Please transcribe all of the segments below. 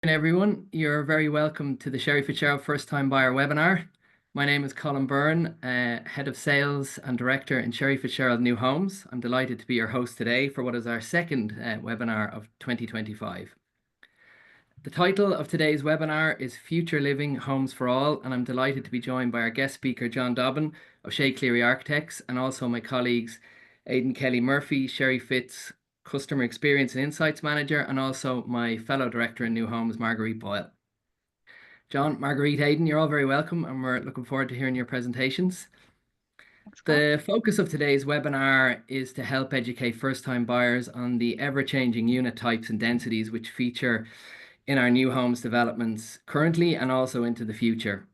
Everyone. You're very welcome to the Sherry Fitzgerald First Time Buyer webinar. My name is Colin Byrne, Head of Sales and Director in Sherry Fitzgerald New Homes. I'm delighted to be your host today for what is our second webinar of 2025. The title of today's webinar is Future Living Homes for All, and I'm delighted to be joined by our guest speaker, John Dobbin of Shea Cleary Architects, and also my colleagues, Aidan Kelly Murphy, Sherry Fitz, Customer Experience and Insights Manager, and also my fellow director in New Homes, Marguerite Boyle. John, Marguerite, Aidan, you're all very welcome, and we're looking forward to hearing your presentations. The focus of today's webinar is to help educate first-time buyers on the ever-changing unit types and densities which feature in our new homes developments currently and also into the future.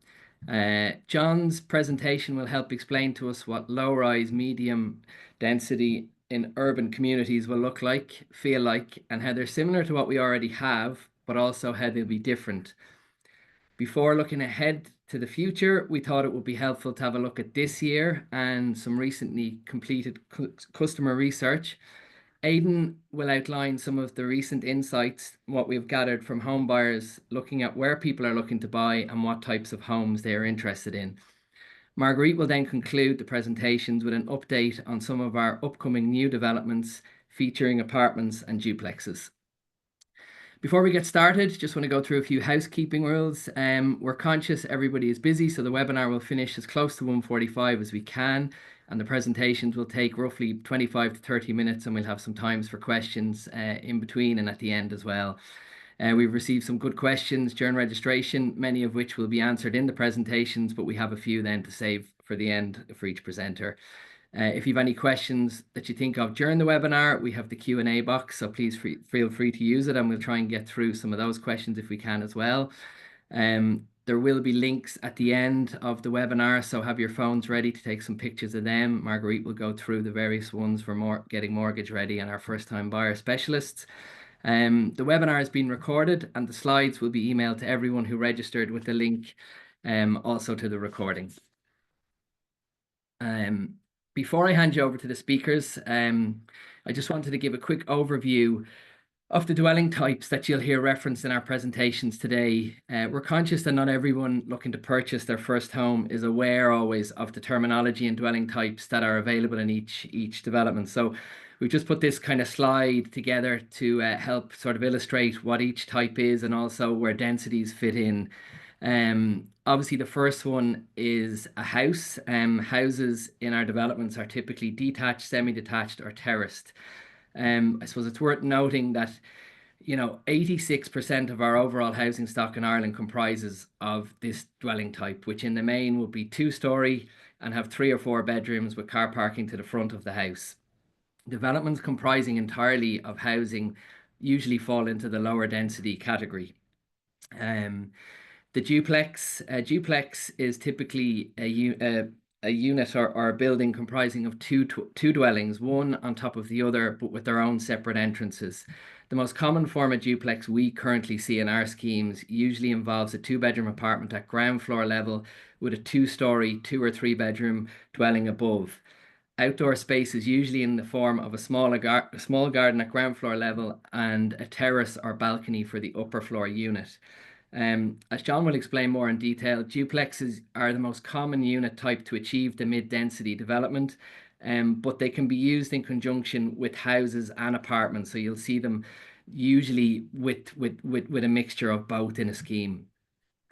John's presentation will help explain to us what low-rise, medium density in urban communities will look like, feel like, and how they're similar to what we already have, but also how they'll be different. Before looking ahead to the future, we thought it would be helpful to have a look at this year and some recently completed customer research. Aidan will outline some of the recent insights, what we've gathered from home buyers, looking at where people are looking to buy and what types of homes they are interested in. Marguerite will then conclude the presentations with an update on some of our upcoming new developments featuring apartments and duplexes. Before we get started, just want to go through a few housekeeping rules. We're conscious everybody is busy, so the webinar will finish as close to 1:45 as we can, and the presentations will take roughly 25 to 30 minutes, and we'll have some times for questions in between and at the end as well. We've received some good questions during registration, many of which will be answered in the presentations, but we have a few then to save for the end for each presenter. If you have any questions that you think of during the webinar, we have the Q&A box, so please feel free to use it, and we'll try and get through some of those questions if we can as well. There will be links at the end of the webinar, so have your phones ready to take some pictures of them. Marguerite will go through the various ones for getting mortgage ready and our first-time buyer specialists. The webinar has been recorded, and the slides will be emailed to everyone who registered with the link, also to the recording. Before I hand you over to the speakers, I just wanted to give a quick overview of the dwelling types that you'll hear referenced in our presentations today. We're conscious that not everyone looking to purchase their first home is aware always of the terminology and dwelling types that are available in each development. So we've just put this kind of slide together to help sort of illustrate what each type is and also where densities fit in. Obviously, the first one is a house. Houses in our developments are typically detached, semi-detached, or terraced. I suppose it's worth noting that 86% of our overall housing stock in Ireland comprises of this dwelling type, which in the main would be two-storey and have 3 or 4 bedrooms with car parking to the front of the house. Developments comprising entirely of housing usually fall into the lower density category. The duplex is typically a unit or a building comprising of two dwellings, one on top of the other, but with their own separate entrances. The most common form of duplex we currently see in our schemes usually involves a 2-bedroom apartment at ground floor level with a 2-storey, 2 or 3 bedroom dwelling above. Outdoor space is usually in the form of a small garden at ground floor level and a terrace or balcony for the upper floor unit. As John will explain more in detail, duplexes are the most common unit type to achieve the mid-density development, but they can be used in conjunction with houses and apartments. So you'll see them usually with a mixture of both in a scheme.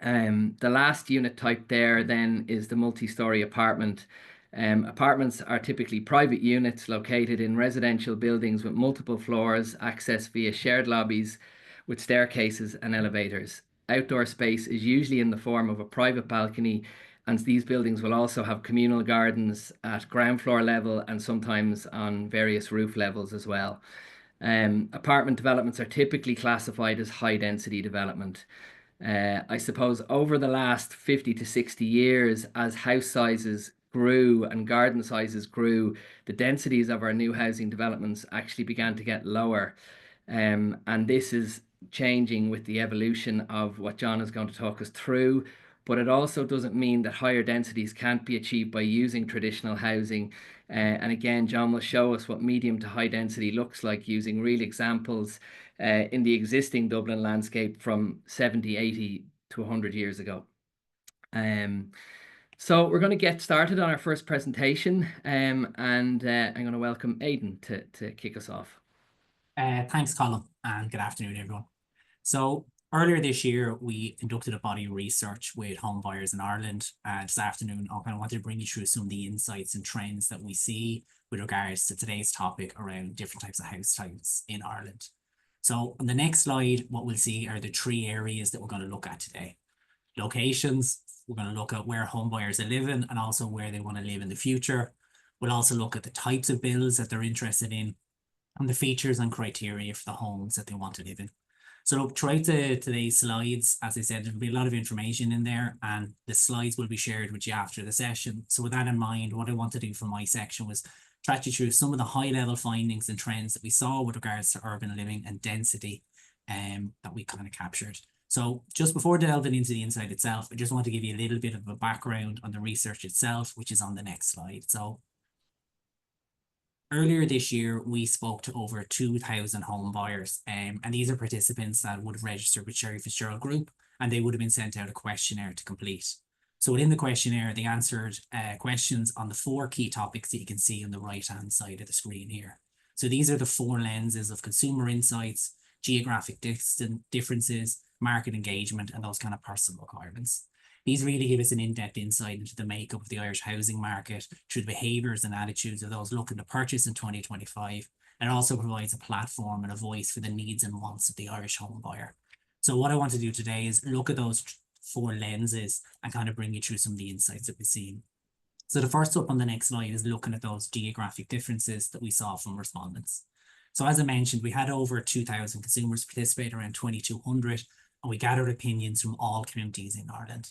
The last unit type there then is the multi-storey apartment. Apartments are typically private units located in residential buildings with multiple floors, accessed via shared lobbies with staircases and elevators. Outdoor space is usually in the form of a private balcony, and these buildings will also have communal gardens at ground floor level and sometimes on various roof levels as well. Apartment developments are typically classified as high density development. I suppose over the last 50 to 60 years, as house sizes grew and garden sizes grew, the densities of our new housing developments actually began to get lower. And this is changing with the evolution of what John is going to talk us through, but it also doesn't mean that higher densities can't be achieved by using traditional housing. And again, John will show us what medium to high density looks like using real examples in the existing Dublin landscape from 70, 80 to 100 years ago. So we're going to get started on our first presentation, and I'm going to welcome Aidan to kick us off. Thanks, Colin, and good afternoon, everyone. So earlier this year, we conducted a body of research with home buyers in Ireland. This afternoon, I kind of wanted to bring you through some of the insights and trends that we see with regards to today's topic around different types of house types in Ireland. So on the next slide, what we'll see are the three areas that we're going to look at today. Locations, we're going to look at where home buyers are living and also where they want to live in the future. We'll also look at the types of builds that they're interested in and the features and criteria for the homes that they want to live in. So look, throughout today's slides, as I said, there'll be a lot of information in there and the slides will be shared with you after the session. So with that in mind, what I want to do for my section was track you through some of the high level findings and trends that we saw with regards to urban living and density that we kind of captured. So just before delving into the insight itself, I just want to give you a little bit of a background on the research itself, which is on the next slide. So earlier this year, we spoke to over 2,000 home buyers, and these are participants that would have registered with Sherry Fitzgerald Group, and they would have been sent out a questionnaire to complete. So within the questionnaire, they answered questions on the 4 key topics that you can see on the right-hand side of the screen here. So these are the 4 lenses of consumer insights, geographic differences, market engagement, and those kind of personal requirements. These really give us an in-depth insight into the makeup of the Irish housing market through the behaviours and attitudes of those looking to purchase in 2025. And it also provides a platform and a voice for the needs and wants of the Irish home buyer. So what I want to do today is look at those 4 lenses and kind of bring you through some of the insights that we've seen. So the first up on the next slide is looking at those geographic differences that we saw from respondents. So as I mentioned, we had over 2,000 consumers participate, around 2,200, and we gathered opinions from all communities in Ireland.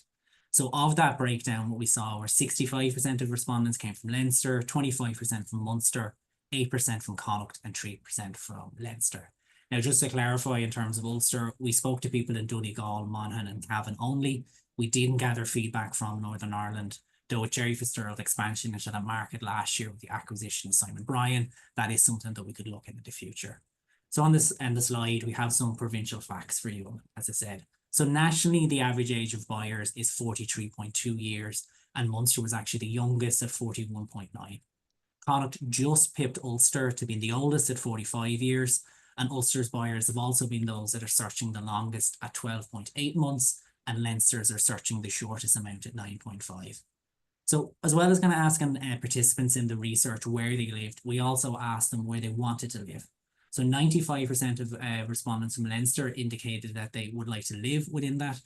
So of that breakdown, what we saw were 65% of respondents came from Leinster, 25% from Munster, 8% from Connacht, and 3% from Leinster. Now, just to clarify, in terms of Ulster, we spoke to people in Donegal, Monaghan, and Cavan only. We didn't gather feedback from Northern Ireland, though with Sherry Fitzgerald expansion into that market last year with the acquisition of Simon Bryan, that is something that we could look at in the future. So on this end of the slide, we have some provincial facts for you, as I said. So nationally, the average age of buyers is 43.2 years, and Munster was actually the youngest at 41.9. Connacht just pipped Ulster to be the oldest at 45 years, and Ulster's buyers have also been those that are searching the longest at 12.8 months, and Leinster's are searching the shortest amount at 9.5. So as well as kind of asking participants in the research where they lived, we also asked them where they wanted to live. So 95% of respondents from Leinster indicated that they would like to live within that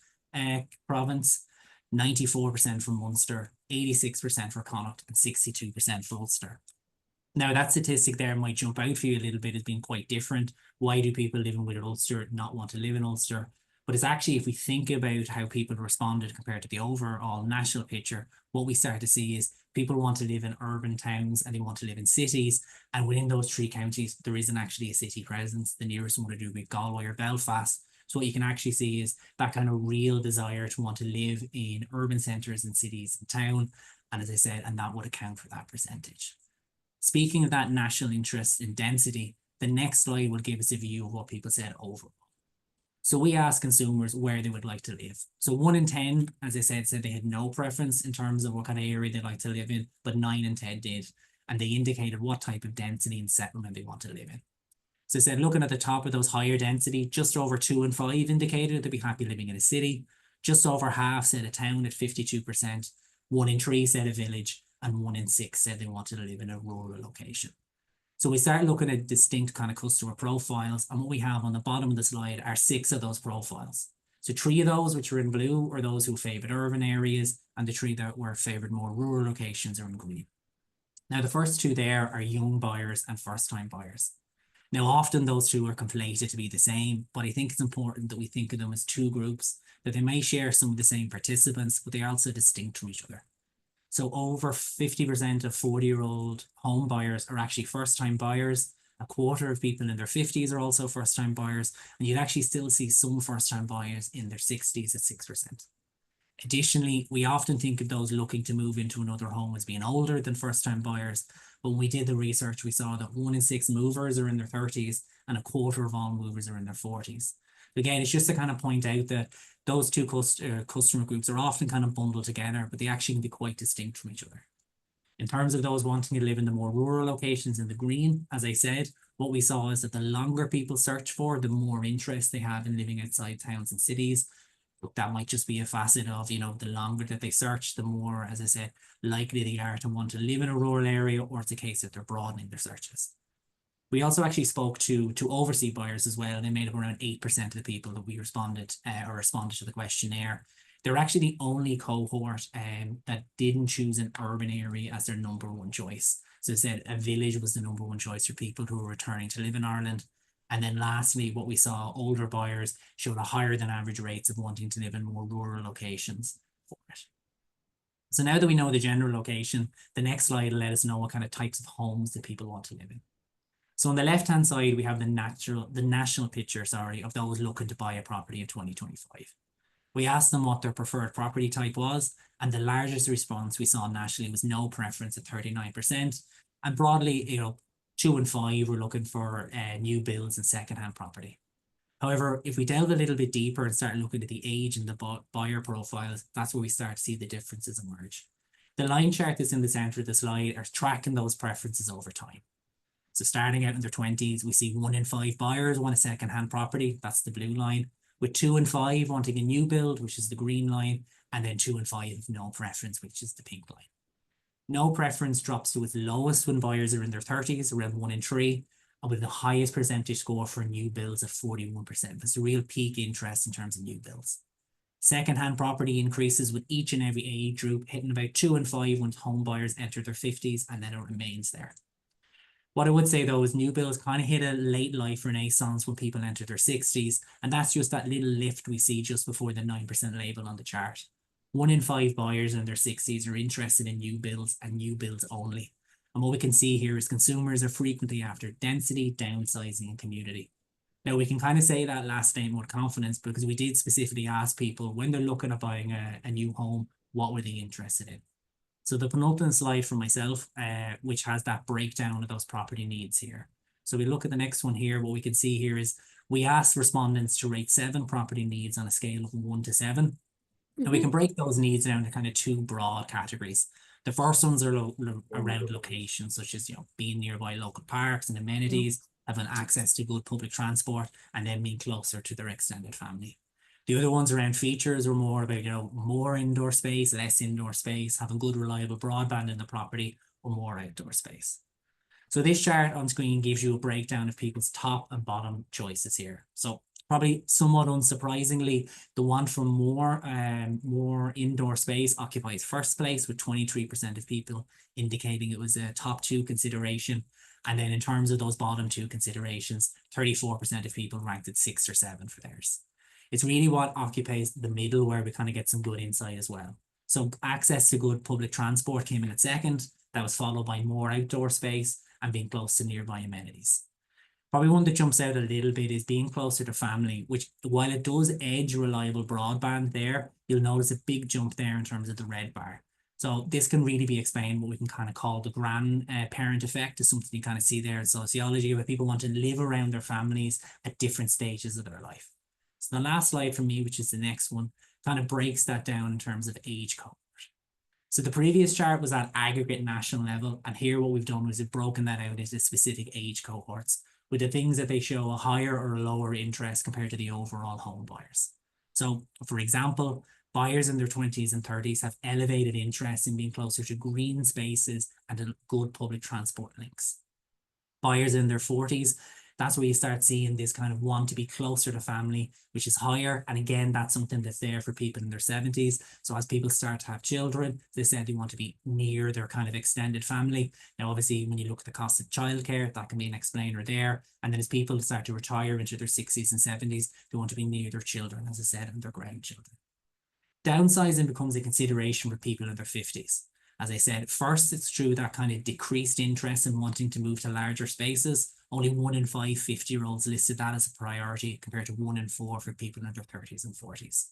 province, 94% from Munster, 86% for Connacht, and 62% for Ulster. Now that statistic there might jump out for you a little bit as being quite different. Why do people living with Ulster not want to live in Ulster? But it's actually, if we think about how people responded compared to the overall national picture, what we start to see is people want to live in urban towns and they want to live in cities. And within those 3 counties, there isn't actually a city presence. The nearest one would do with Galway or Belfast. So what you can actually see is that kind of real desire to want to live in urban centres and cities and town. And as I said, and that would account for that percentage. Speaking of that national interest in density, the next slide will give us a view of what people said overall. So we asked consumers where they would like to live. So 1 in 10, as I said they had no preference in terms of what kind of area they'd like to live in, but 9 in 10 did. And they indicated what type of density and settlement they want to live in. So I said, looking at the top of those higher density, just over 2 in 5 indicated they'd be happy living in a city. Just over half said a town at 52%. 1 in 3 said a village, and 1 in 6 said they wanted to live in a rural location. So we start looking at distinct kind of customer profiles, and what we have on the bottom of the slide are 6 of those profiles. So 3 of those, which are in blue, are those who favoured urban areas, and the 3 that were favoured more rural locations are in green. Now, the first 2 there are young buyers and first-time buyers. Now, often those 2 are conflated to be the same, but I think it's important that we think of them as 2 groups, that they may share some of the same participants, but they are also distinct from each other. So over 50% of 40-year-old home buyers are actually first-time buyers. A quarter of people in their 50s are also first-time buyers. And you'd actually still see some first-time buyers in their 60s at 6%. Additionally, we often think of those looking to move into another home as being older than first-time buyers. But when we did the research, we saw that 1 in 6 movers are in their 30s and a quarter of all movers are in their 40s. Again, it's just to kind of point out that those two customer groups are often kind of bundled together, but they actually can be quite distinct from each other. In terms of those wanting to live in the more rural locations in the green, as I said, what we saw is that the longer people search for, the more interest they have in living outside towns and cities. That might just be a facet of, the longer that they search, the more, as I said, likely they are to want to live in a rural area, or it's a case that they're broadening their searches. We also actually spoke to overseas buyers as well. They made up around 8% of the people that we responded to the questionnaire. They're actually the only cohort that didn't choose an urban area as their number one choice. So I said a village was the number one choice for people who were returning to live in Ireland. And then lastly, what we saw, older buyers showed a higher than average rates of wanting to live in more rural locations for it. So now that we know the general location, the next slide will let us know what kind of types of homes that people want to live in. So on the left-hand side, we have the national picture, of those looking to buy a property in 2025. We asked them what their preferred property type was, and the largest response we saw nationally was no preference at 39%. And broadly, 2 and 5 were looking for new builds and second-hand property. However, if we delve a little bit deeper and start looking at the age and the buyer profiles, that's where we start to see the differences emerge. The line chart that's in the center of the slide are tracking those preferences over time. So starting out in their 20s, we see 1 in 5 buyers want a second-hand property, that's the blue line, with 2 in 5 wanting a new build, which is the green line, and then 2 in 5 no preference, which is the pink line. No preference drops to its lowest when buyers are in their 30s, around 1 in 3, and with the highest percentage score for new builds of 41%. That's a real peak interest in terms of new builds. Second-hand property increases with each and every age group, hitting about 2 in 5 when home buyers enter their 50s, and then it remains there. What I would say though is new builds kind of hit a late life renaissance when people enter their 60s, and that's just that little lift we see just before the 9% label on the chart. 1 in 5 buyers in their 60s are interested in new builds and new builds only. And what we can see here is consumers are frequently after density, downsizing, and community. Now we can kind of say that last statement with confidence because we did specifically ask people when they're looking at buying a new home, what were they interested in? So the penultimate slide for myself, which has that breakdown of those property needs here. So we look at the next one here, what we can see here is we asked respondents to rate 7 property needs on a scale of 1 to 7. And we can break those needs down to kind of 2 broad categories. The first ones are around locations, such as, being nearby local parks and amenities, having access to good public transport, and then being closer to their extended family. The other ones around features are more about, more indoor space, less indoor space, having good reliable broadband in the property, or more outdoor space. So this chart on screen gives you a breakdown of people's top and bottom choices here. So probably somewhat unsurprisingly, the one for more indoor space occupies first place with 23% of people indicating it was a top 2 consideration. And then in terms of those bottom 2 considerations, 34% of people ranked at 6 or 7 for theirs. It's really what occupies the middle where we kind of get some good insight as well. So access to good public transport came in at second. That was followed by more outdoor space and being close to nearby amenities. Probably one that jumps out a little bit is being closer to family, which while it does edge reliable broadband there, you'll notice a big jump there in terms of the red bar. So this can really be explained what we can kind of call the grandparent effect, is something you kind of see there in sociology, where people want to live around their families at different stages of their life. So the last slide for me, which is the next one, kind of breaks that down in terms of age cohort. So the previous chart was at aggregate national level, and here what we've done is we've broken that out into specific age cohorts, with the things that they show a higher or lower interest compared to the overall home buyers. So for example, buyers in their 20s and 30s have elevated interest in being closer to green spaces and good public transport links. Buyers in their 40s, that's where you start seeing this kind of want to be closer to family, which is higher. And again, that's something that's there for people in their 70s. So as people start to have children, they said they want to be near their kind of extended family. Now, obviously, when you look at the cost of childcare, that can be an explainer there. And then as people start to retire into their 60s and 70s, they want to be near their children, as I said, and their grandchildren. Downsizing becomes a consideration for people in their 50s. As I said, first, it's true that kind of decreased interest in wanting to move to larger spaces. Only 1 in 5 50-year-olds listed that as a priority compared to 1 in 4 for people in their 30s and 40s.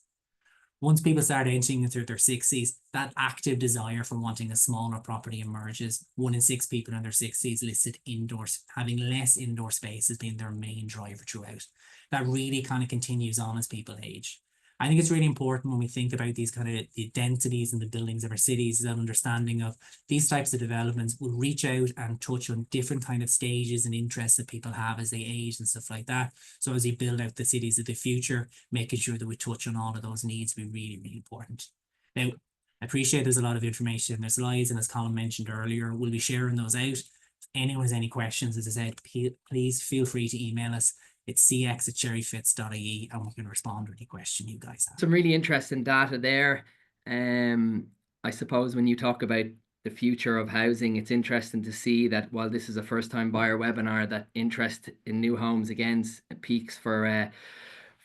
Once people start entering into their 60s, that active desire for wanting a smaller property emerges. 1 in 6 people in their 60s listed indoors, having less indoor space as being their main driver throughout. That really kind of continues on as people age. I think it's really important when we think about these kind of the densities and the buildings of our cities, that understanding of these types of developments will reach out and touch on different kind of stages and interests that people have as they age and stuff like that. So as we build out the cities of the future, making sure that we touch on all of those needs will be really, really important. Now, I appreciate there's a lot of information, there's slides, and as Colin mentioned earlier, we'll be sharing those out. If anyone has any questions, as I said, please feel free to email us. It's cx@cherryfits.ie, and we can respond to any question you guys have. Some really interesting data there. I suppose when you talk about the future of housing, it's interesting to see that while this is a first-time buyer webinar, that interest in new homes again peaks for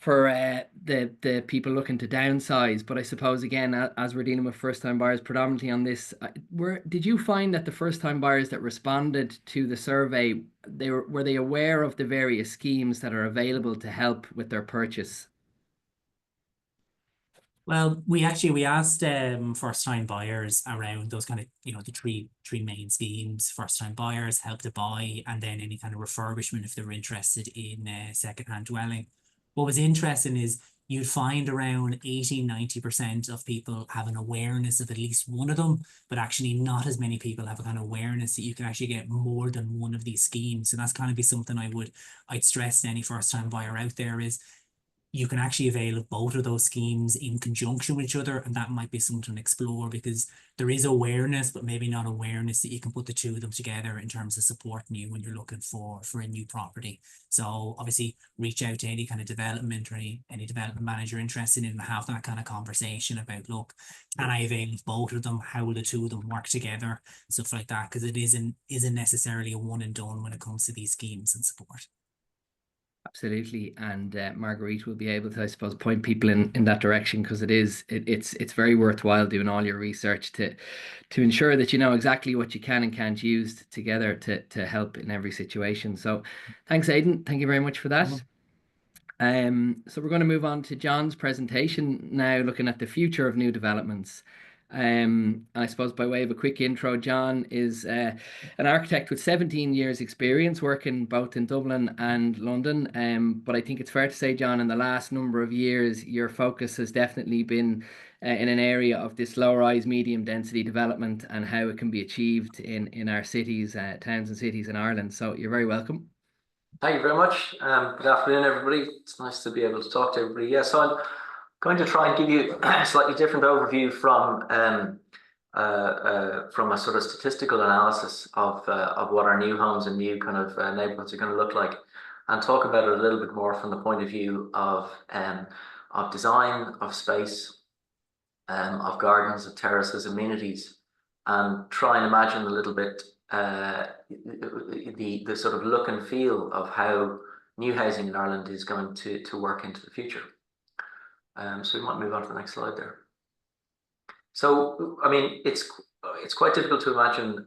the people looking to downsize. But I suppose again, as we're dealing with first-time buyers predominantly on this, did you find that the first-time buyers that responded to the survey, were they aware of the various schemes that are available to help with their purchase? Well, we asked first-time buyers around those kind of, the three main schemes: first-time buyers, Help to Buy, and then any kind of refurbishment if they're interested in second-hand dwelling. What was interesting is you'd find around 80–90% of people have an awareness of at least one of them, but actually not as many people have a kind of awareness that you can actually get more than one of these schemes. So that's kind of be something I'd stress to any first-time buyer out there is you can actually avail of both of those schemes in conjunction with each other, and that might be something to explore, because there is awareness, but maybe not awareness that you can put the two of them together in terms of supporting you when you're looking for a new property. So obviously reach out to any kind of development or any development manager interested in, and have that kind of conversation about, look, can I avail of both of them? How will the two of them work together? Stuff like that, because it isn't necessarily a one and done when it comes to these schemes and support. Absolutely, and Marguerite will be able to, I suppose, point people in that direction, because it's very worthwhile doing all your research to ensure that you know exactly what you can and can't use together to help in every situation. So, thanks, Aidan. Thank you very much for that. So we're going to move on to John's presentation now, looking at the future of new developments. I suppose by way of a quick intro, John is an architect with 17 years experience working both in Dublin and London. But I think it's fair to say, John, in the last number of years, your focus has definitely been in an area of this low-rise, medium density development and how it can be achieved in our cities, towns and cities in Ireland. So you're very welcome. Thank you very much. Good afternoon, everybody. It's nice to be able to talk to everybody. Yeah, so I'm going to try and give you a slightly different overview from a sort of statistical analysis of what our new homes and new kind of neighborhoods are going to look like, and talk about it a little bit more from the point of view of design, of space, of gardens, of terraces, amenities, and try and imagine a little bit the sort of look and feel of how new housing in Ireland is going to work into the future. So we might move on to the next slide there. So, I mean, it's quite difficult to imagine,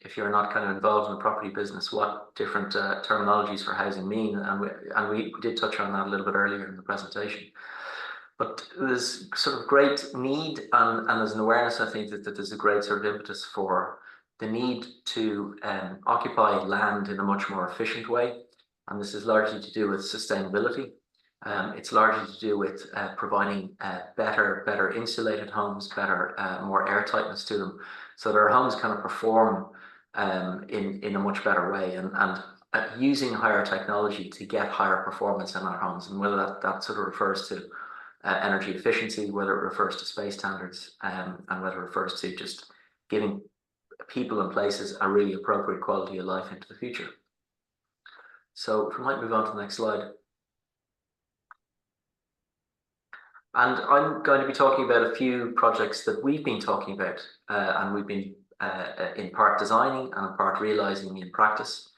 if you're not kind of involved in the property business, what different terminologies for housing mean, and we did touch on that a little bit earlier in the presentation. But there's sort of great need, and there's an awareness, I think, that there's a great sort of impetus for the need to occupy land in a much more efficient way. And this is largely to do with sustainability. It's largely to do with providing better insulated homes, more airtightness to them, so that our homes kind of perform in a much better way, and using higher technology to get higher performance in our homes. And whether that sort of refers to energy efficiency, whether it refers to space standards, and whether it refers to just giving people and places a really appropriate quality of life into the future. So if we might move on to the next slide. And I'm going to be talking about a few projects that we've been talking about, and we've been in part designing and in part realising in practice,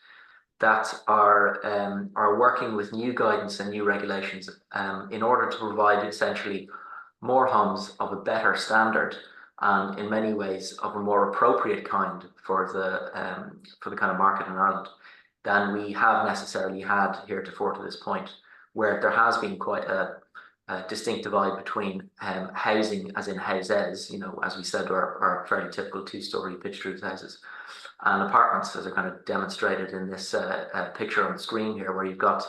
that are working with new guidance and new regulations in order to provide essentially more homes of a better standard, and in many ways of a more appropriate kind for the kind of market in Ireland than we have necessarily had heretofore to this point, where there has been quite a distinct divide between housing, as in houses, as we said, are fairly typical two-story pitched roof houses, and apartments, as are kind of demonstrated in this picture on the screen here, where you've got,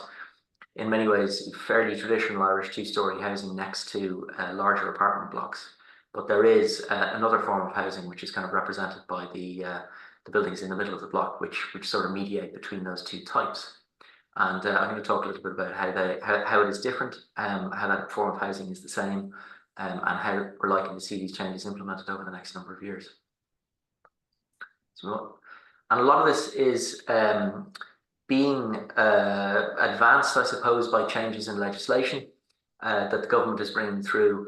in many ways, fairly traditional Irish two-story housing next to larger apartment blocks. But there is another form of housing which is kind of represented by the buildings in the middle of the block, which sort of mediate between those two types. And I'm going to talk a little bit about how it is different, how that form of housing is the same, and how we're likely to see these changes implemented over the next number of years. And a lot of this is being advanced, I suppose, by changes in legislation that the government is bringing through,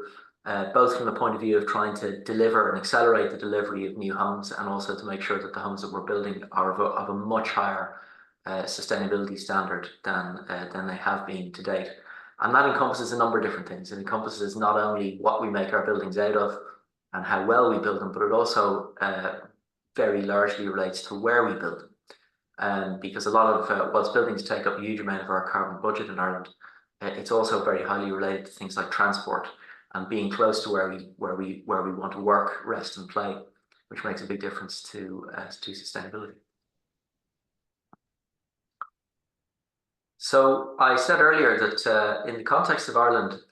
both from the point of view of trying to deliver and accelerate the delivery of new homes, and also to make sure that the homes that we're building are of a much higher sustainability standard than they have been to date. And that encompasses a number of different things. It encompasses not only what we make our buildings out of and how well we build them, but it also very largely relates to where we build them. Because a lot of, whilst buildings take up a huge amount of our carbon budget in Ireland, it's also very highly related to things like transport and being close to where we want to work, rest and play, which makes a big difference to sustainability. So I said earlier that in the context of Ireland,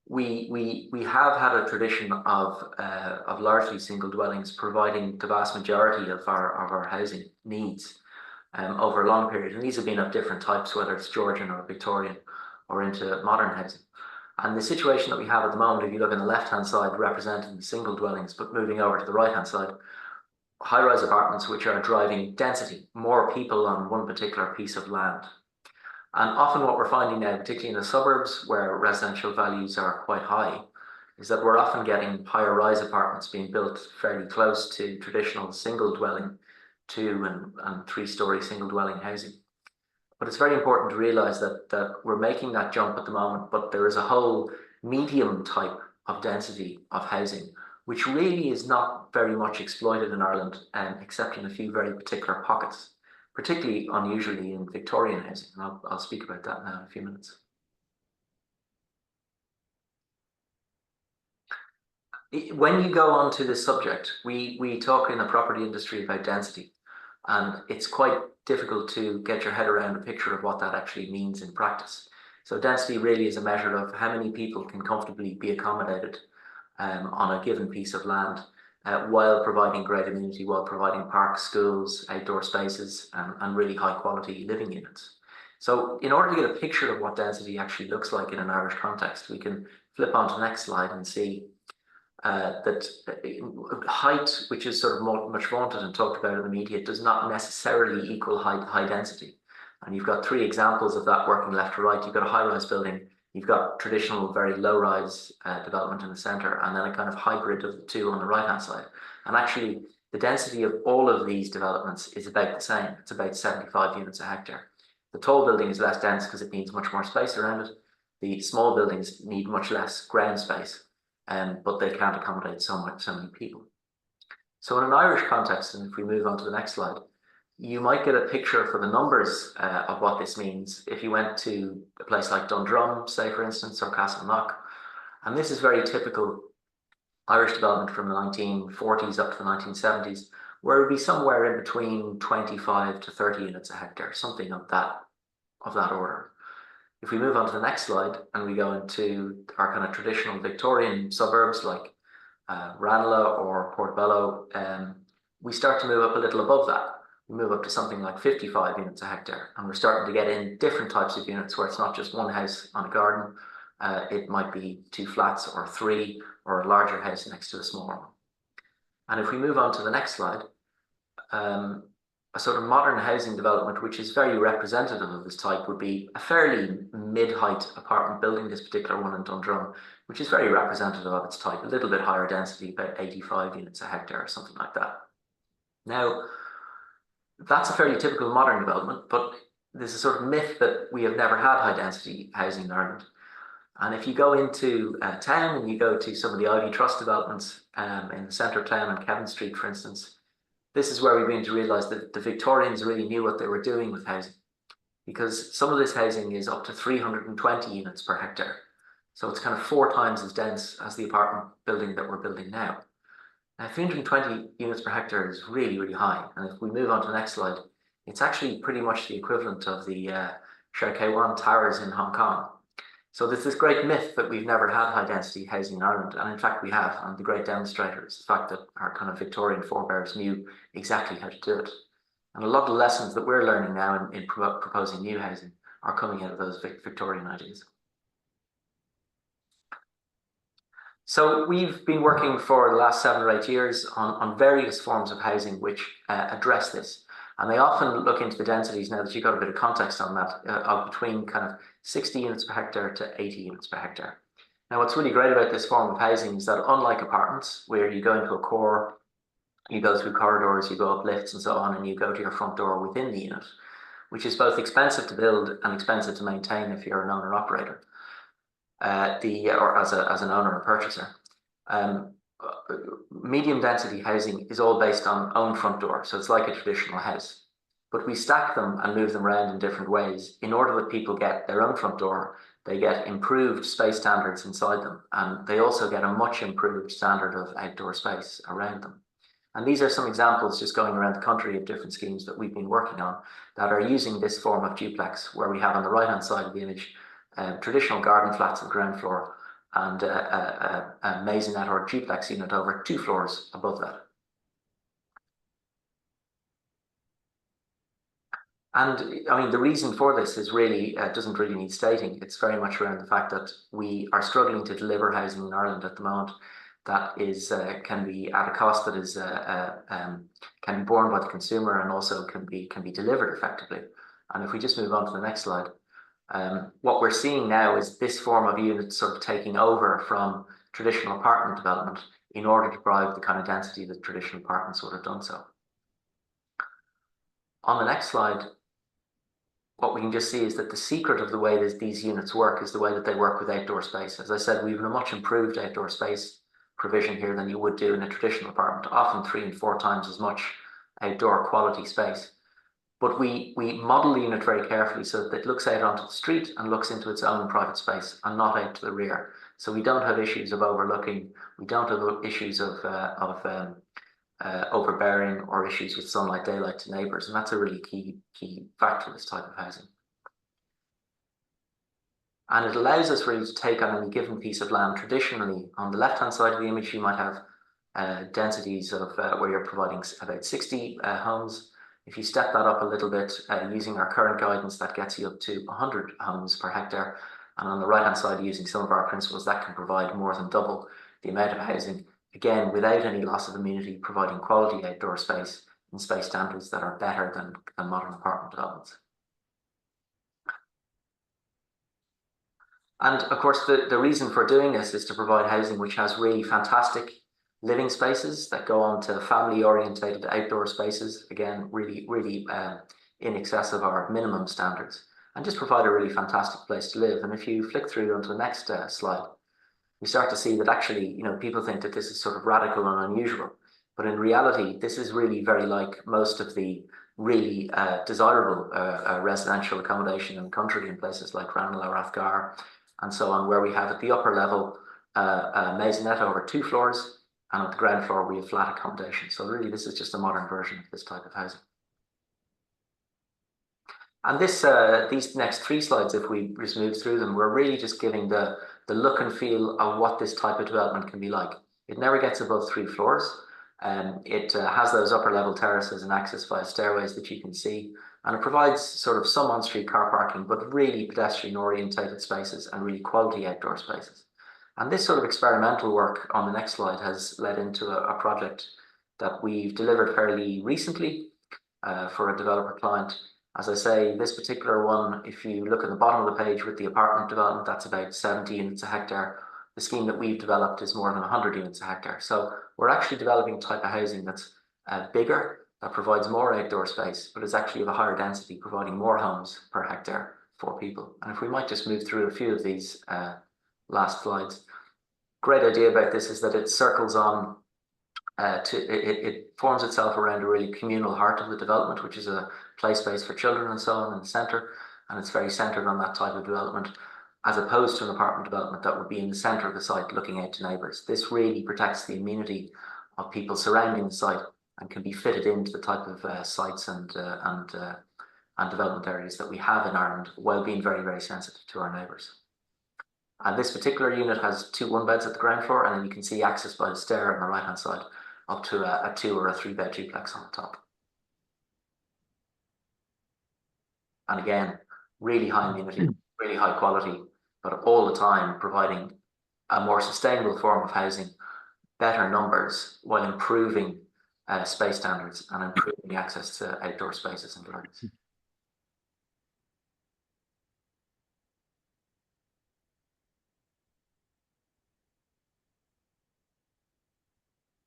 we have had a tradition of largely single dwellings providing the vast majority of our housing needs over a long period, and these have been of different types, whether it's Georgian or Victorian or into modern housing. And the situation that we have at the moment, if you look on the left-hand side, representing the single dwellings, but moving over to the right-hand side, high-rise apartments which are driving density, more people on one particular piece of land. And often what we're finding now, particularly in the suburbs where residential values are quite high, is that we're often getting higher rise apartments being built fairly close to traditional single dwelling, 2- and 3-story single dwelling housing. But it's very important to realise that we're making that jump at the moment, but there is a whole medium type of density of housing, which really is not very much exploited in Ireland, except in a few very particular pockets, particularly unusually in Victorian housing. And I'll speak about that now in a few minutes. When you go on to this subject, we talk in the property industry about density, and it's quite difficult to get your head around a picture of what that actually means in practice. So density really is a measure of how many people can comfortably be accommodated on a given piece of land, while providing great amenity, while providing parks, schools, outdoor spaces, and really high quality living units. So in order to get a picture of what density actually looks like in an Irish context, we can flip on to the next slide and see that height, which is sort of much vaunted and talked about in the media, does not necessarily equal high density. And you've got 3 examples of that working left to right. You've got a high-rise building, you've got traditional very low-rise development in the centre, and then a kind of hybrid of the two on the right-hand side. And actually, the density of all of these developments is about the same. It's about 75 units a hectare. The tall building is less dense because it needs much more space around it. The small buildings need much less ground space, but they can't accommodate so many people. So in an Irish context, and if we move on to the next slide, you might get a picture for the numbers of what this means if you went to a place like Dundrum, say for instance, or Castleknock. And this is very typical Irish development from the 1940s up to the 1970s, where it would be somewhere in between 25 to 30 units a hectare, something of that order. If we move on to the next slide and we go into our kind of traditional Victorian suburbs like Ranelagh or Portobello, we start to move up a little above that. We move up to something like 55 units a hectare, and we're starting to get in different types of units where it's not just one house on a garden. It might be 2 flats or 3, or a larger house next to a smaller one. And if we move on to the next slide, a sort of modern housing development, which is very representative of this type, would be a fairly mid-height apartment building, this particular one in Dundrum, which is very representative of its type, a little bit higher density, about 85 units a hectare or something like that. Now, that's a fairly typical modern development, but there's a sort of myth that we have never had high density housing in Ireland. And if you go into town and you go to some of the Ivy Trust developments in the centre of town on Kevin Street, for instance, this is where we begin to realise that the Victorians really knew what they were doing with housing, because some of this housing is up to 320 units per hectare. So it's kind of 4 times as dense as the apartment building that we're building now. Now, 320 units per hectare is really, really high. And if we move on to the next slide, it's actually pretty much the equivalent of the Sher K1 towers in Hong Kong. So there's this great myth that we've never had high density housing in Ireland, and in fact we have, and the great demonstrator is the fact that our kind of Victorian forebears knew exactly how to do it. And a lot of the lessons that we're learning now in proposing new housing are coming out of those Victorian ideas. So we've been working for the last 7 or 8 years on various forms of housing which address this. And they often look into the densities, now that you've got a bit of context on that, of between kind of 60 units per hectare to 80 units per hectare. Now, what's really great about this form of housing is that unlike apartments, where you go into a core, you go through corridors, you go up lifts and so on, and you go to your front door within the unit, which is both expensive to build and expensive to maintain if you're an owner-operator, or as an owner or purchaser. Medium density housing is all based on own front door, so it's like a traditional house. But we stack them and move them around in different ways in order that people get their own front door, they get improved space standards inside them, and they also get a much improved standard of outdoor space around them. And these are some examples just going around the country of different schemes that we've been working on that are using this form of duplex, where we have on the right-hand side of the image traditional garden flats on the ground floor and a maisonette or duplex unit over 2 floors above that. And I mean, the reason for this is really, doesn't really need stating. It's very much around the fact that we are struggling to deliver housing in Ireland at the moment that is can be at a cost that is can be borne by the consumer and also can be delivered effectively. And if we just move on to the next slide, what we're seeing now is this form of unit sort of taking over from traditional apartment development in order to provide the kind of density that traditional apartments would have done so. On the next slide, what we can just see is that the secret of the way these units work is the way that they work with outdoor space. As I said, we have a much improved outdoor space provision here than you would do in a traditional apartment, often 3 and 4 times as much outdoor quality space. But we model the unit very carefully so that it looks out onto the street and looks into its own private space and not out to the rear. So we don't have issues of overlooking, we don't have issues of overbearing or issues with sunlight, daylight to neighbours. And that's a really key factor of this type of housing. And it allows us really to take on any given piece of land. Traditionally, on the left-hand side of the image, you might have densities of where you're providing about 60 homes. If you step that up a little bit, using our current guidance, that gets you up to 100 homes per hectare. And on the right-hand side, using some of our principles, that can provide more than double the amount of housing, again, without any loss of amenity, providing quality outdoor space and space standards that are better than modern apartment developments. And of course, the reason for doing this is to provide housing which has really fantastic living spaces that go on to family-orientated outdoor spaces, again, really in excess of our minimum standards, and just provide a really fantastic place to live. And if you flick through onto the next slide, we start to see that actually, you know, people think that this is sort of radical and unusual, but in reality, this is really very like most of the really desirable residential accommodation in the country in places like Ranelagh, Rathgar, and so on, where we have at the upper level a maisonette over 2 floors, and at the ground floor we have flat accommodation. So really, this is just a modern version of this type of housing. And this, these next 3 slides, if we just move through them, we're really just giving the look and feel of what this type of development can be like. It never gets above 3 floors. It has those upper level terraces and access via stairways that you can see. And it provides sort of some on-street car parking, but really pedestrian orientated spaces and really quality outdoor spaces. And this sort of experimental work on the next slide has led into a project that we've delivered fairly recently for a developer client. As I say, this particular one, if you look at the bottom of the page with the apartment development, that's about 70 units a hectare. The scheme that we've developed is more than 100 units a hectare. So we're actually developing a type of housing that's bigger, that provides more outdoor space, but is actually of a higher density, providing more homes per hectare for people. And if we might just move through a few of these last slides. Great idea about this is that it circles on it forms itself around a really communal heart of the development, which is a play space for children and so on in the centre, and it's very centred on that type of development. as opposed to an apartment development that would be in the centre of the site looking out to neighbours. This really protects the amenity of people surrounding the site and can be fitted into the type of sites and development areas that we have in Ireland, while being very, very sensitive to our neighbours. And this particular unit has 2 1-beds at the ground floor, and then you can see access by the stair on the right hand side up to a 2 or a 3-bed duplex on the top. And again, really high amenity, really high quality, but all the time providing a more sustainable form of housing, better numbers, while improving space standards and improving the access to outdoor spaces and gardens.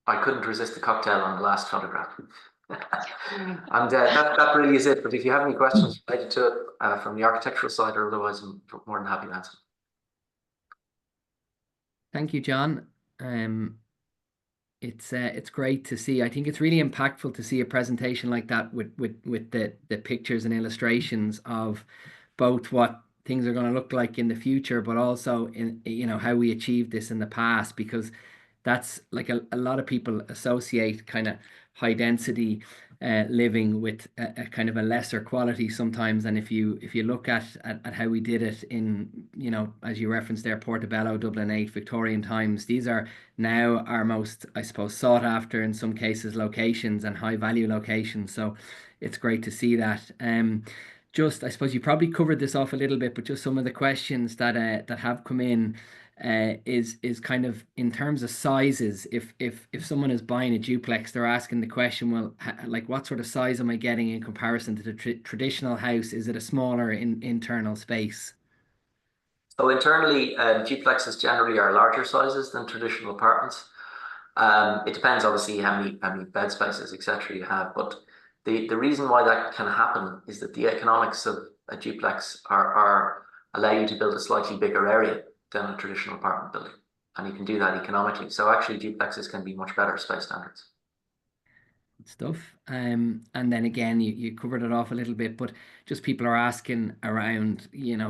I couldn't resist the cocktail on the last photograph. And that really is it. But if you have any questions related to it from the architectural side or otherwise, I'm more than happy to answer. Thank you, John. It's great to see. I think it's really impactful to see a presentation like that with the pictures and illustrations of both what things are going to look like in the future, but also in how we achieved this in the past, because that's like a lot of people associate kind of high density living with a kind of a lesser quality sometimes. And if you look at how we did it in, as you referenced there, Portobello, Dublin 8, Victorian times, these are now our most, I suppose, sought after in some cases locations and high value locations. So it's great to see that. Just, I suppose you probably covered this off a little bit, but just some of the questions that have come in is kind of in terms of sizes. If someone is buying a duplex, they're asking the question, well, like what sort of size am I getting in comparison to the traditional house? Is it a smaller internal space? So internally, duplexes generally are larger sizes than traditional apartments. It depends obviously how many bed spaces, etc. you have, but the reason why that can happen is that the economics of a duplex are allow you to build a slightly bigger area than a traditional apartment building, and you can do that economically. So actually duplexes can be much better space standards. Good stuff. And then again, you covered it off a little bit, but just people are asking around,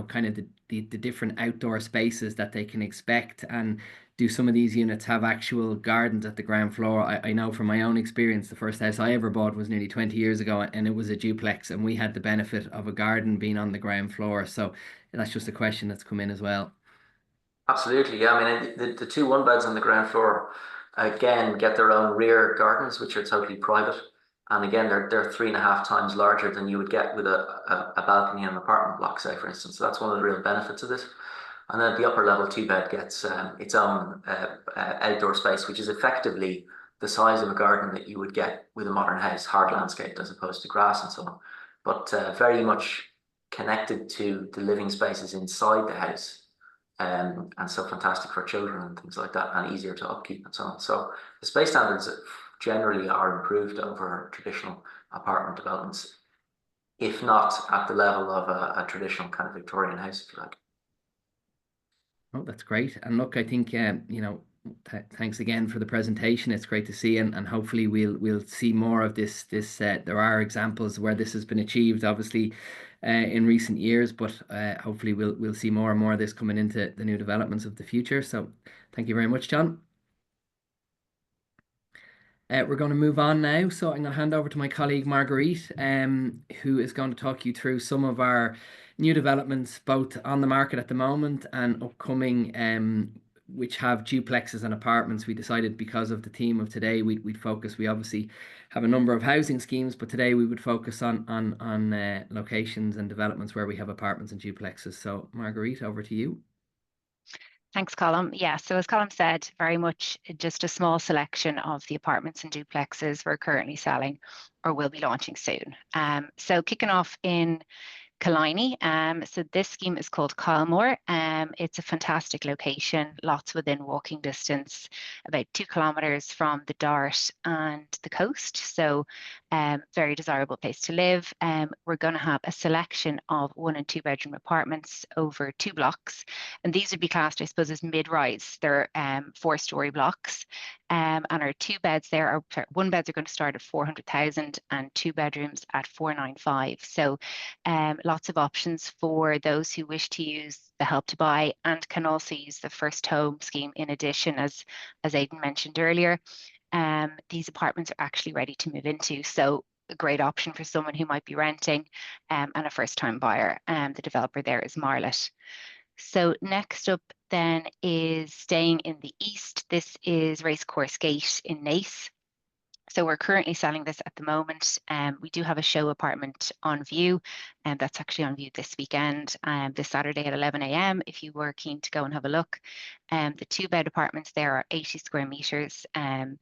kind of the different outdoor spaces that they can expect, and do some of these units have actual gardens at the ground floor? I know from my own experience, the first house I ever bought was nearly 20 years ago, and it was a duplex, and we had the benefit of a garden being on the ground floor. So that's just a question that's come in as well. Absolutely, yeah. I mean, the 2 1-beds on the ground floor again get their own rear gardens, which are totally private, and again they're 3.5 times larger than you would get with a balcony in an apartment block, say, for instance. So that's one of the real benefits of this. And then the upper level 2-bed gets its own outdoor space, which is effectively the size of a garden that you would get with a modern house, hard landscaped as opposed to grass and so on, but very much connected to the living spaces inside the house. And so fantastic for children and things like that, and easier to upkeep and so on. So the space standards generally are improved over traditional apartment developments, if not at the level of a traditional kind of Victorian house, if you like. Oh, that's great. And look, I think, thanks again for the presentation. It's great to see, and hopefully we'll see more of this. There are examples where this has been achieved, obviously, in recent years, but hopefully we'll see more and more of this coming into the new developments of the future. So thank you very much, John. We're going to move on now. So I'm going to hand over to my colleague Marguerite, who is going to talk you through some of our new developments, both on the market at the moment and upcoming, which have duplexes and apartments. We decided, because of the theme of today, we'd focus. We obviously have a number of housing schemes, but today we would focus on locations and developments where we have apartments and duplexes. So Marguerite, over to you. Thanks, Colm. Yeah, so as Colm said, very much just a small selection of the apartments and duplexes we're currently selling or will be launching soon. So kicking off in Killiney. So this scheme is called Kylemore. It's a fantastic location, lots within walking distance, about 2 kilometers from the Dart and the coast. So very desirable place to live. We're going to have a selection of 1 and 2 bedroom apartments over 2 blocks. And these would be classed, I suppose, as mid-rise. They're 4-story blocks. And our 2 beds there are, sorry, 1 beds are going to start at 400,000 and 2 bedrooms at 495. So lots of options for those who wish to use the Help to Buy and can also use the First Home scheme in addition, as Aidan mentioned earlier. These apartments are actually ready to move into. So a great option for someone who might be renting and a first-time buyer. The developer there is Marlet. So next up then is staying in the east. This is Racecourse Gate in Naas. So we're currently selling this at the moment. We do have a show apartment on view, and that's actually on view this weekend, this Saturday at 11 a.m. if you were keen to go and have a look. The 2-bed apartments there are 80 square meters, and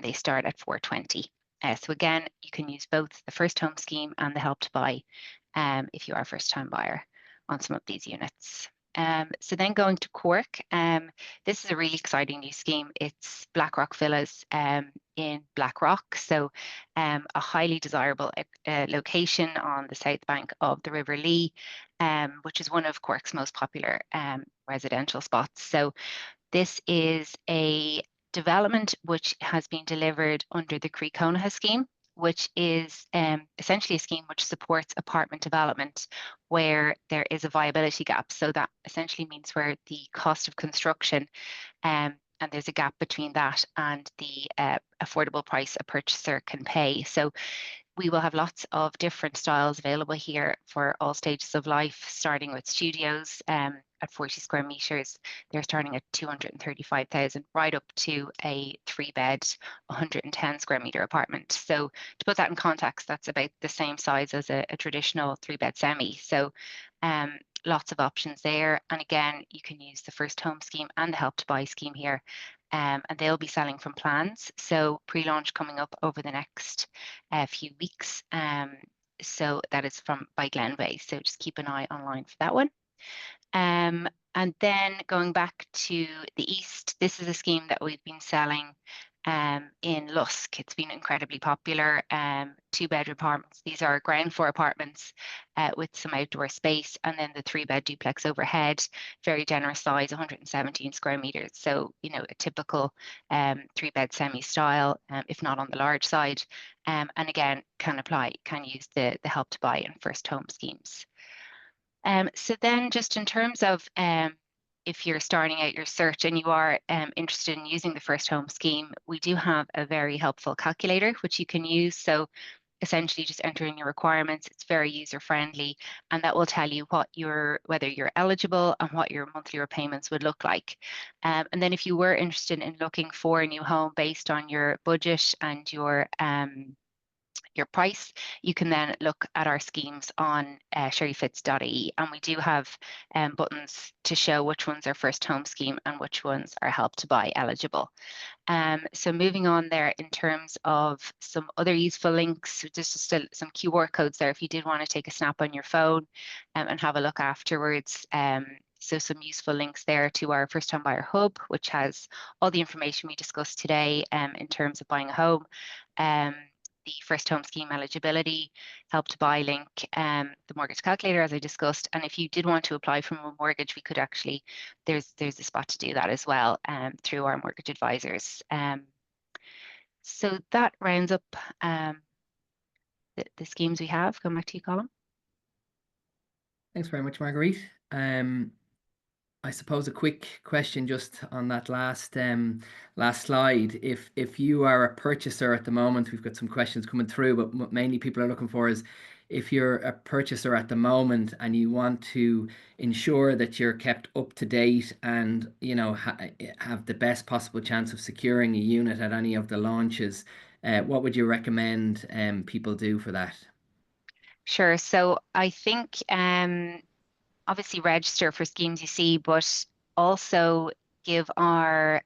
they start at 420. So again, you can use both the First Home scheme and the Help to Buy if you are a first-time buyer on some of these units. So then going to Cork, this is a really exciting new scheme. It's Blackrock Villas in Blackrock, so a highly desirable location on the south bank of the River Lee, which is one of Cork's most popular residential spots. So this is a development which has been delivered under the Croí Cónaithe scheme, which is essentially a scheme which supports apartment development where there is a viability gap. So that essentially means where the cost of construction and there's a gap between that and the affordable price a purchaser can pay. So we will have lots of different styles available here for all stages of life, starting with studios at 40 square meters. They're starting at 235,000, right up to a 3-bed, 110 square meter apartment. So to put that in context, that's about the same size as a traditional 3-bed semi. So lots of options there. And again, you can use the First Home scheme and the Help to Buy scheme here. And they'll be selling from plans. So pre-launch coming up over the next few weeks. So that is by Glenveagh. So just keep an eye online for that one. And then going back to the east, this is a scheme that we've been selling in Lusk. It's been incredibly popular. 2-bedroom apartments. These are ground floor apartments with some outdoor space, and then the 3-bed duplex overhead, very generous size, 117 square meters. So, you know, a typical 3-bed semi style, if not on the large side. And again, can use the Help to Buy and First Home schemes. So then just in terms of if you're starting out your search and you are interested in using the First Home scheme, we do have a very helpful calculator which you can use. So essentially just entering your requirements, it's very user friendly, and that will tell you whether you're eligible and what your monthly repayments would look like. And then if you were interested in looking for a new home based on your budget and your price, you can then look at our schemes on sherryfits.ie, and we do have buttons to show which ones are First Home scheme and which ones are Help to Buy eligible. So moving on there in terms of some other useful links, there's just some QR codes there if you did want to take a snap on your phone and have a look afterwards. So some useful links there to our First Home Buyer Hub, which has all the information we discussed today in terms of buying a home. The First Home scheme eligibility, Help to Buy link, the mortgage calculator as I discussed, and if you did want to apply for a mortgage, we could actually, there's a spot to do that as well through our mortgage advisors. So that rounds up the schemes we have. Come back to you, Colin. Thanks very much, Marguerite. I suppose a quick question just on that last slide. If you are a purchaser at the moment, we've got some questions coming through, but what mainly people are looking for is if you're a purchaser at the moment and you want to ensure that you're kept up to date and have the best possible chance of securing a unit at any of the launches, what would you recommend people do for that? Sure. So I think obviously register for schemes you see, but also give our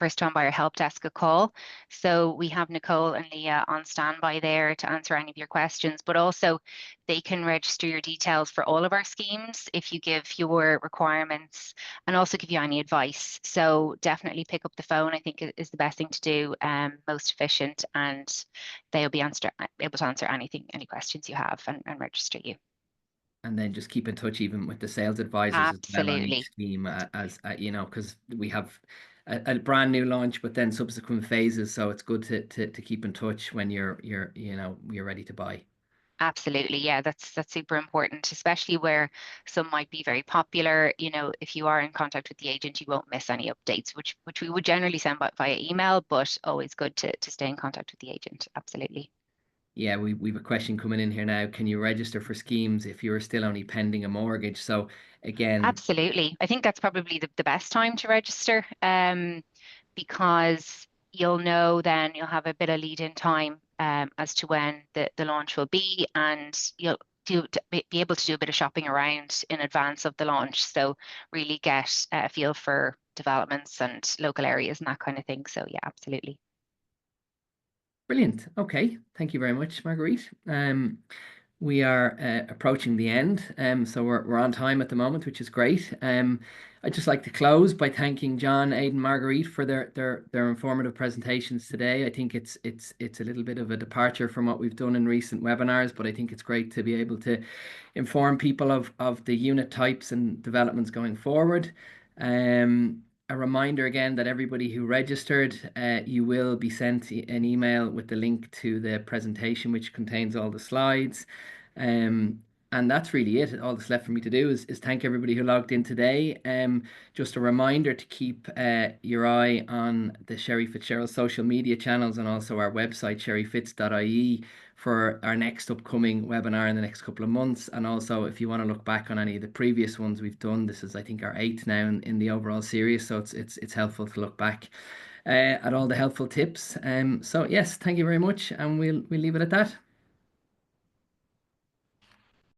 First Home Buyer Help Desk a call. So we have Nicole and Leah on standby there to answer any of your questions, but also they can register your details for all of our schemes if you give your requirements and also give you any advice. So definitely pick up the phone, I think is the best thing to do, most efficient, and they'll be able to answer any questions you have and register you. And then just keep in touch even with the sales advisors as well on each scheme, as because we have a brand new launch, but then subsequent phases. So it's good to keep in touch when you're ready to buy. Absolutely. Yeah, that's super important, especially where some might be very popular. If you are in contact with the agent, you won't miss any updates, which we would generally send via email, but always good to stay in contact with the agent. Absolutely. Yeah, we have a question coming in here now. Can you register for schemes if you're still only pending a mortgage? So again, Absolutely. I think that's probably the best time to register, because you'll know then you'll have a bit of lead in time as to when the launch will be, and you'll be able to do a bit of shopping around in advance of the launch. So really get a feel for developments and local areas and that kind of thing. So yeah, absolutely. brilliant. Okay, thank you very much, Marguerite. We are approaching the end, so we're on time at the moment, which is great. I'd just like to close by thanking John, Aidan, Marguerite for their informative presentations today. I think it's a little bit of a departure from what we've done in recent webinars, but I think it's great to be able to inform people of the unit types and developments going forward. A reminder again that everybody who registered, you will be sent an email with the link to the presentation, which contains all the slides. And that's really it. All that's left for me to do is thank everybody who logged in today. Just a reminder to keep your eye on the Sherry Fitzgerald social media channels and also our website, sherryfitz.ie, for our next upcoming webinar in the next couple of months. And also, if you want to look back on any of the previous ones we've done, this is, I think, our 8th now in the overall series. So it's helpful to look back at all the helpful tips. So yes, thank you very much, and we'll leave it at that.